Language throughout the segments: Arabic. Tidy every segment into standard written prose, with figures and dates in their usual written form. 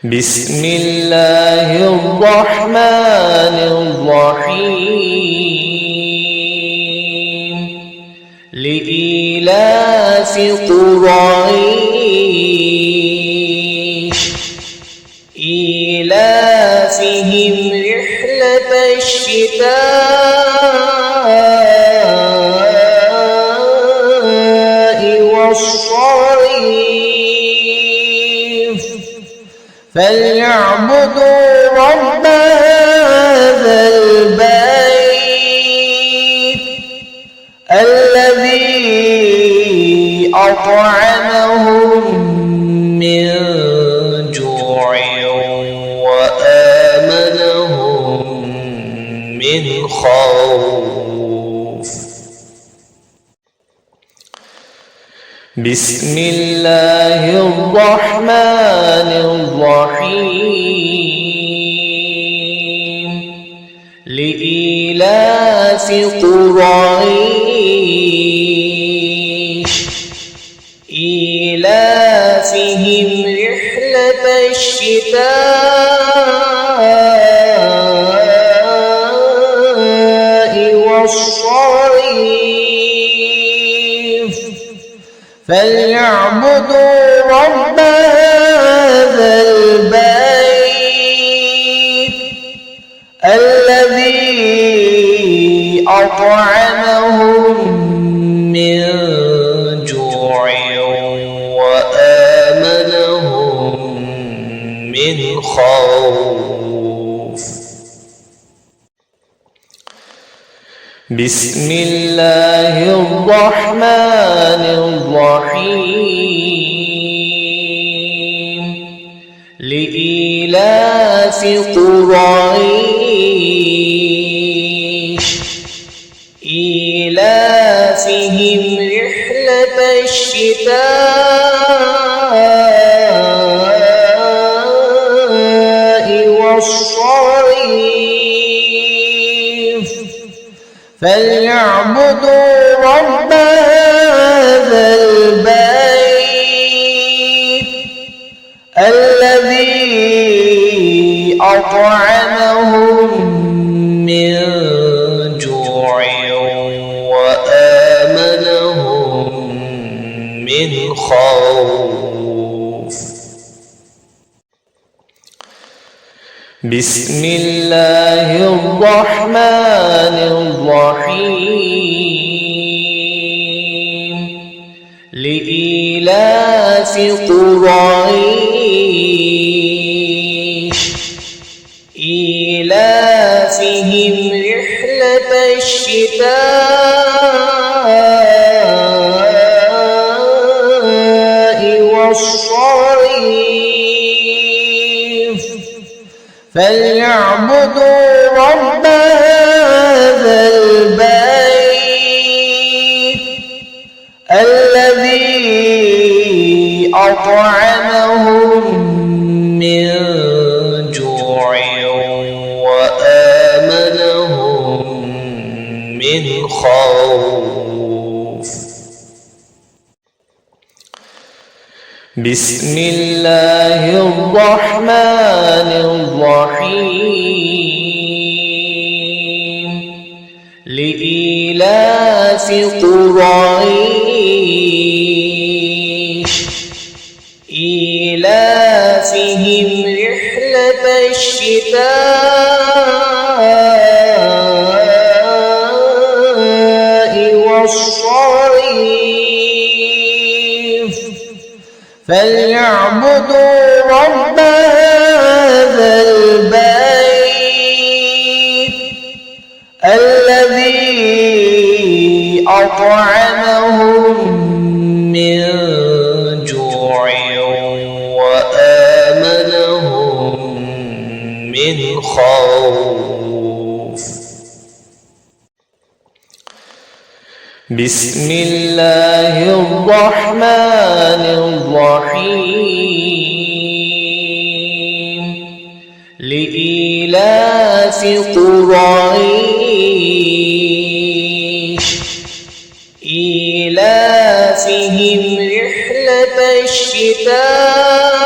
بسم الله الرحمن الرحيم لإيلاف قريش إيلافهم رحلة الشتاء والصيف فليعبدوا رب هذا البيت الذي أطعمهم من جوع وآمنهم من خوف. بسم الله الرحمن الرحيم لإيلاف قريش إيلافهم رحلة الشتاء والصيف فليعبدوا رب هذا البيت الذي أطعمهم من جوع وآمنهم من خوف. بسم الله الرحمن الرحيم لإيلاف قريش إيلافهم رحلة الشتاء والصيف فليعبدوا رب هذا البيت الذي أطعمهم من جوع وآمنهم من خوف. بسم الله الرحمن الرحيم لإيلاف قريش إيلافهم رحلة الشتاء والصيف فليعبدوا رب هذا البيت الذي أطعمهم من جوع وآمنهم من خوف. بسم الله الرحمن الرحيم لإيلاف قريش إيلافهم رحلة الشتاء والصيف فليعبدوا رب هذا البيت الذي أطعمهم من جوع وآمنهم من خوف. بسم الله الرحمن الرحيم لإيلاف قريش إيلافهم رحلة الشتاء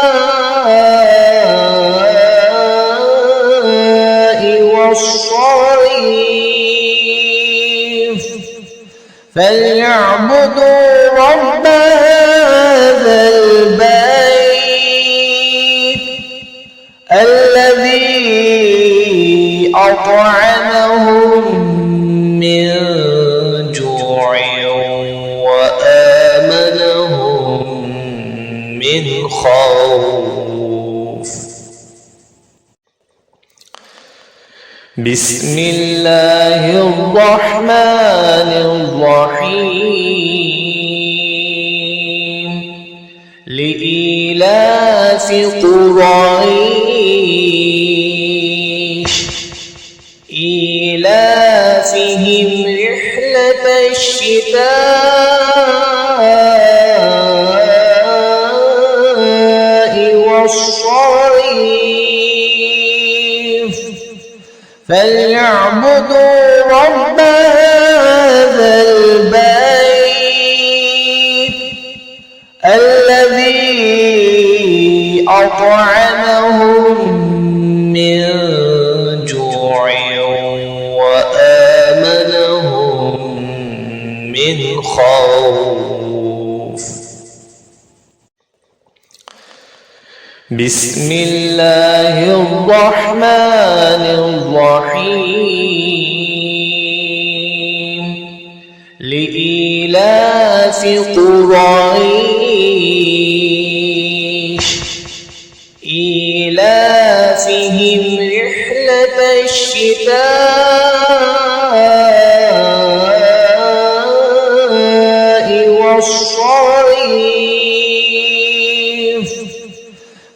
فليعبدوا رب هذا البيت الذي أطعمهم من جوع وآمنهم من خوف. بسم الله الرحمن الرحيم. لإيلاف قريش إيلافهم رحلة الشتاء والصيف فليعبدوا رب هذا البيت الذي أطعمهم من جوع وآمنهم من خوف. بسم الله الرحمن الرحيم. لإيلاف قريش إيلافهم رحلة الشتاء والصيف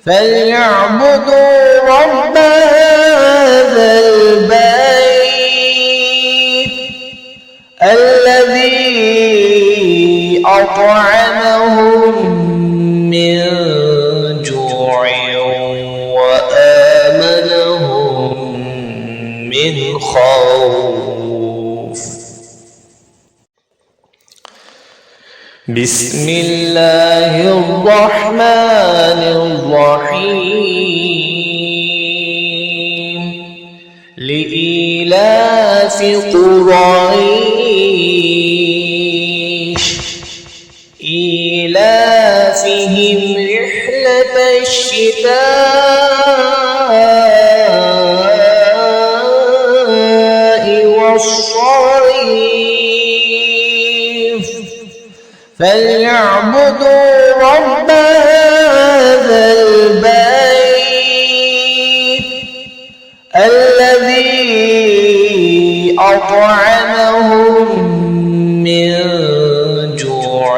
فليعبدوا رب هذا البيت الذي أطعمهم من جوع وآمنهم من خوف. بسم الله الرحمن الرحيم. لإيلاف قريش إيلافهم رحلة الشتاء والصيف فليعبدوا رب هذا البيت الذي أطعمهم من جوع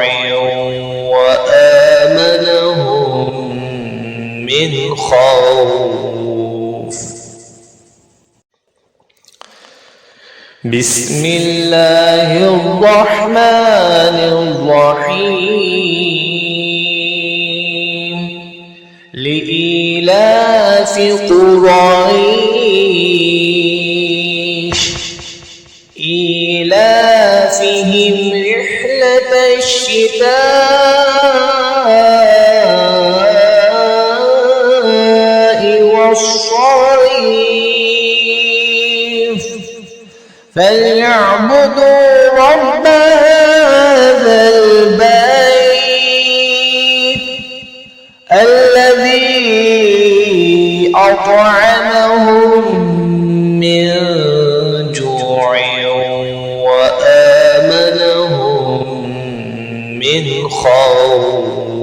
وآمنهم من خوف. بسم الله الرحمن الرحيم. لإيلاف قريش إيلافهم رحلة الشتاء والصيف فليعبدوا رب هذا البيت الذي أطعمهم من جوع وآمنهم من خوف.